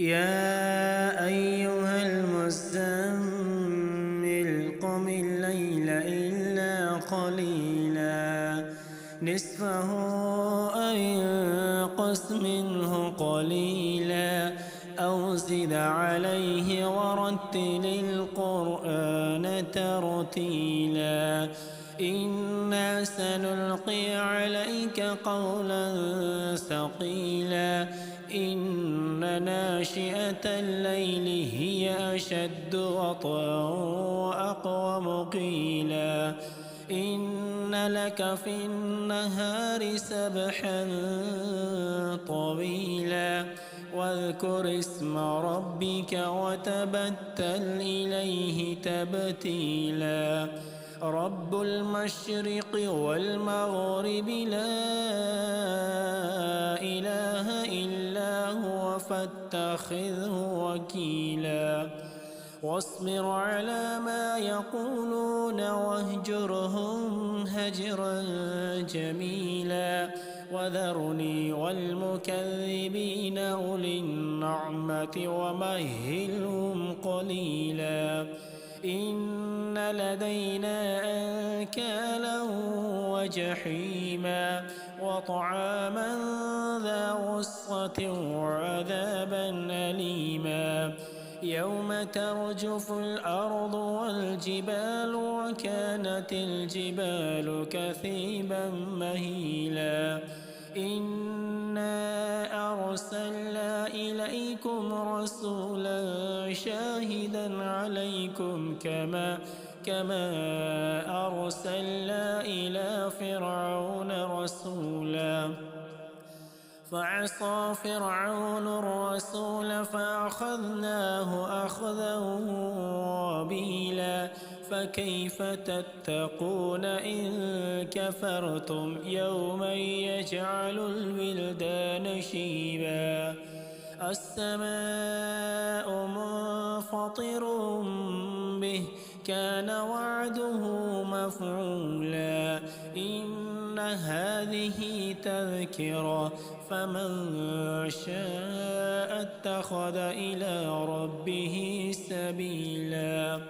يا أيها المزمل قم الليل إلا قليلا نصفه أو انقص منه قليلا أو زد عليه ورتل القرآن ترتيلا إنا سنلقي عليك قولا ثقيلا إن ناشئة الليل هي أشد وطئا وأقوم قيلا إن لك في النهار سبحا طويلا واذكر اسم ربك وتبتل إليه تبتيلا رب المشرق والمغرب لا إله إلا هو فاتخذه وكيلا واصبر على ما يقولون واهجرهم هجرا جميلا وذرني والمكذبين أولي النعمة ومهلهم قليلا إن لدينا أنكالا وجحيما وطعاما ذا غصة وعذابا أليما يوم ترجف الأرض والجبال وكانت الجبال كثيبا مهيلا إنا أرسلنا إليكم رسولا شاهدا عليكم كما أرسلنا إلى فرعون رسولا فعصى فرعون الرسول فأخذناه أخذا وبيلا فكيف تتقون إن كفرتم يوما يجعل الولدان شيبا السماء منفطر به كان وعده مفعولا إن هذه تذكرة فمن شاء اتخذ إلى ربه سبيلا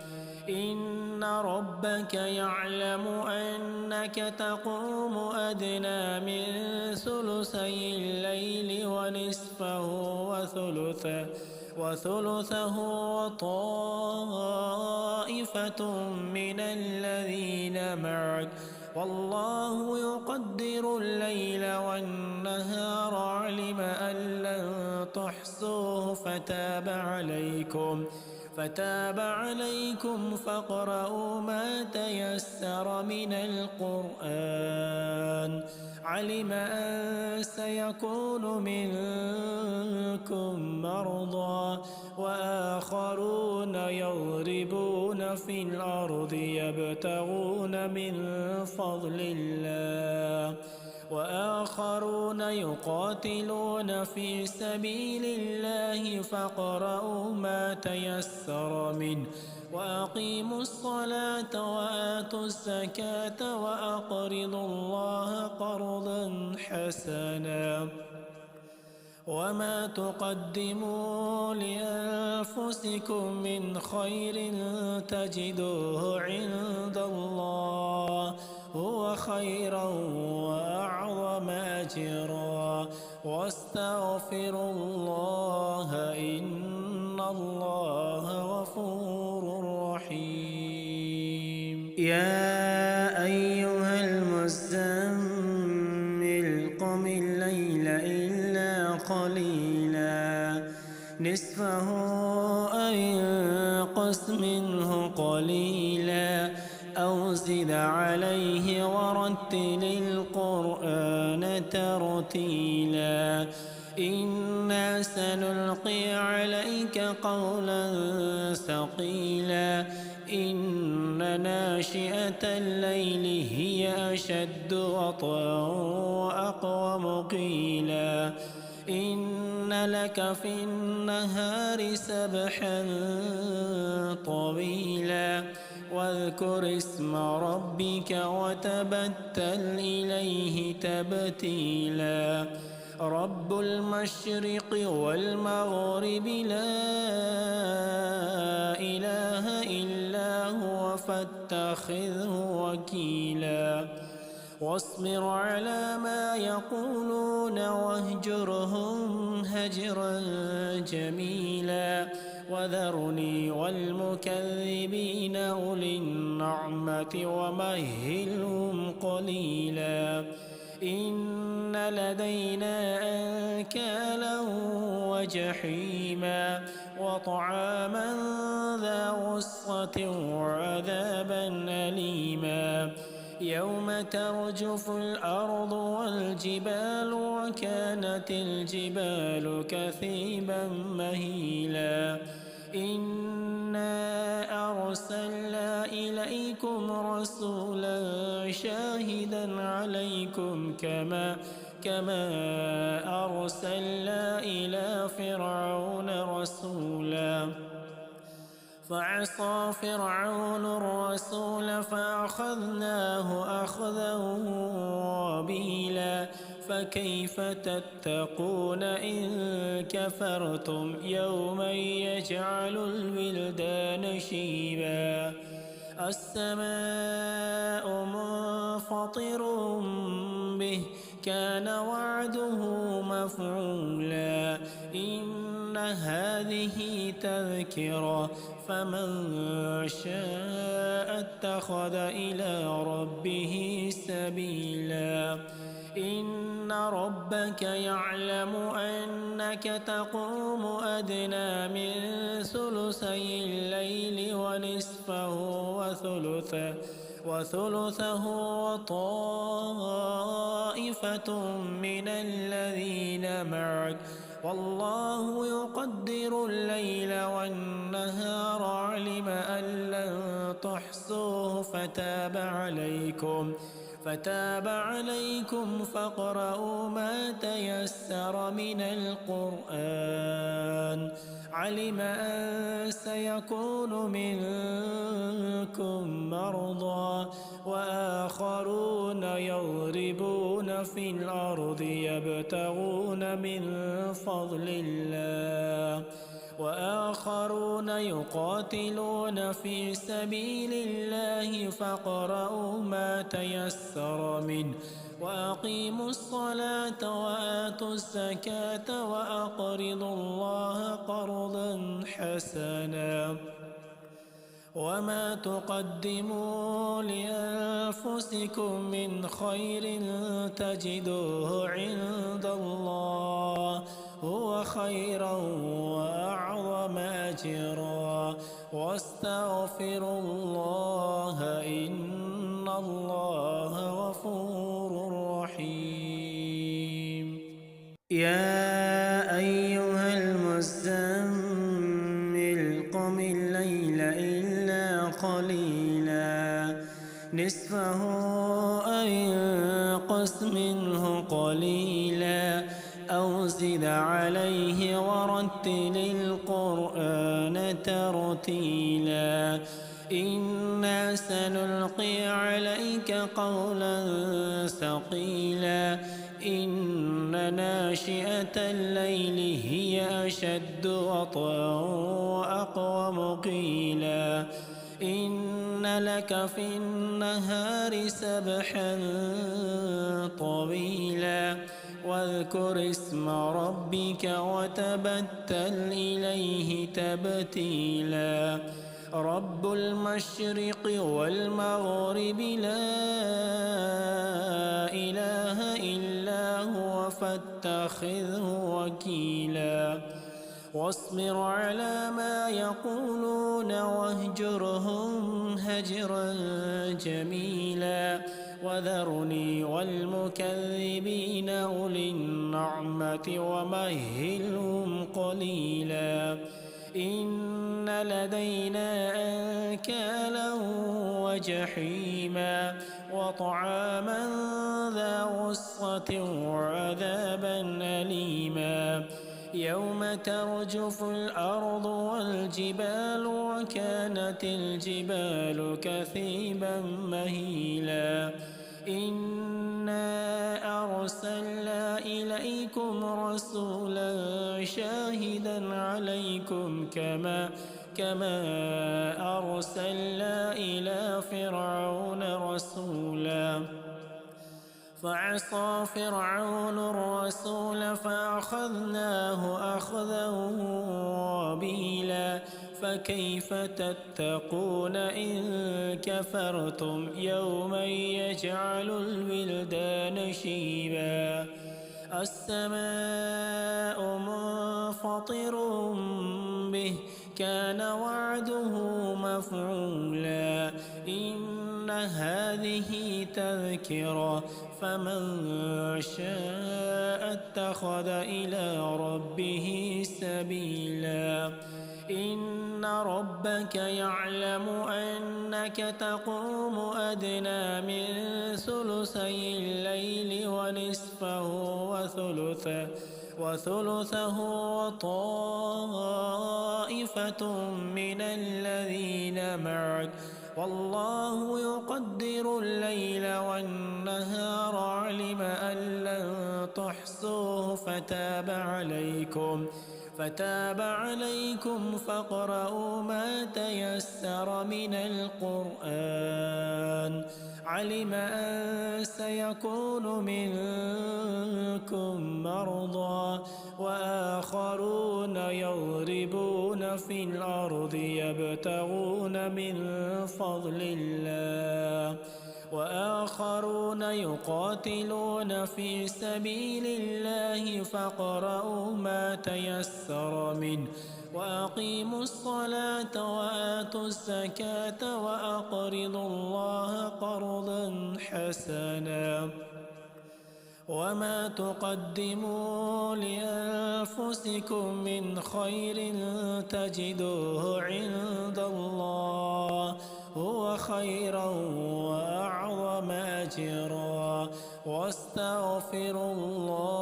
إن ربك يعلم أنك تقوم أدنى من ثلثي الليل ونصفه وثلثه وطائفة من الذين معك والله يقدر الليل والنهار علم أن لن تحصوه فتاب عليكم فاقرؤوا ما تيسر من القرآن علم أن سيكون منكم مرضى وآخرون يضربون في الأرض يبتغون من فضل الله وآخرون يقاتلون في سبيل الله فاقرؤوا ما تيسر منه وأقيموا الصلاة وآتوا الزكاة وأقرضوا الله قرضا حسنا وما تقدموا لأنفسكم من خير تجدوه عند الله هو خيرا وأعظم أجرا واستغفروا الله إن الله غفور رحيم يا أيها المزمل قم الليل إلا قليلا نصفه أو انقص منه قليلا أو زد عليه ورتل القرآن ترتيلا إنا سنلقي عليك قولا ثقيلا إن ناشئة الليل هي أشد وطئا وأقوم قيلا إن لك في النهار سبحا طويلا واذكر اسم ربك وتبتل إليه تبتيلا رب المشرق والمغرب لا إله إلا هو فاتخذه وكيلا واصبر على ما يقولون واهجرهم هجرا جميلا وذرني والمكذبين أولي النعمة ومهلهم قليلا إن لدينا أنكالا وجحيما وطعاما ذا غصة وعذابا أليما يوم ترجف الأرض والجبال وكانت الجبال كثيبا مهيلا إنا أرسلنا إليكم رسولا شاهدا عليكم كما أرسلنا إلى فرعون رسولا فعصى فرعون الرسول فأخذناه أخذا وبيلا فكيف تتقون إن كفرتم يوما يجعل الولدان شيبا السماء منفطر به كان وعده مفعولا إن هذه تذكرة فمن شاء اتخذ إلى ربه سبيلا إن ربك يعلم أنك تقوم أدنى من ثلثي الليل ونصفه وثلثه وطائفة من الذين معك والله يقدر الليل والنهار علم أن لن تحصوه فتاب عليكم فاقرؤوا ما تيسر من القرآن علم أن سيكون منكم مرضى وآخرون يضربون في الأرض يبتغون من فضل الله وآخرون يقاتلون في سبيل الله فاقرؤوا ما تيسر منه وأقيموا الصلاة وآتوا الزكاة وأقرضوا الله قرضا حسنا وما تقدموا لأنفسكم من خير تجدوه عند الله هو خيرا وأعظم أجرا واستغفروا الله إن الله غفور رحيم يا أيها المزمل قم الليل إلا قليلا نصفه أو انقص منه قليلا أو زد عليه ورتل القرآن ترتيلا إنا سنلقي عليك قولا ثقيلا إن ناشئة الليل هي أشد وطئا وأقوم قيلا إن لك في النهار سبحا طويلا واذكر اسم ربك وتبتل إليه تبتيلا رب المشرق والمغرب لا إله إلا هو فاتخذه وكيلا واصبر على ما يقولون واهجرهم هجرا جميلا وذرني والمكذبين أولي النعمة ومهلهم قليلا إن لدينا أنكالا وجحيما وطعاما ذا غصة وعذابا أليما يوم ترجف الأرض والجبال وكانت الجبال كثيبا مهيلا إنا أرسلنا إليكم رسولا شاهدا عليكم كما أرسلنا إلى فرعون رسولا فعصى فرعون الرسول فأخذناه أخذا وبيلا فكيف تتقون إن كفرتم يوما يجعل الولدان شيبا السماء منفطر به كان وعده مفعولا إن هذه تذكرة فمن شاء اتخذ إلى ربه سبيلا إن ربك يعلم أنك تقوم أدنى من ثلثي الليل ونصفه وثلثه وطائفة من الذين معك والله يقدر الليل والنهار علم أن لن تحصوه فتاب عليكم فاقرؤوا ما تيسر من القرآن علم أن سيكون منكم مرضى وآخرون يضربون في الأرض يبتغون من فضل الله وآخرون يقاتلون في سبيل الله فاقرؤوا ما تيسر منه وأقيموا الصلاة وآتوا الزكاة وأقرضوا الله قرضا حسنا وما تقدموا لأنفسكم من خير تجدوه عند الله هو خيرا وأعظم أجرا واستغفروا الله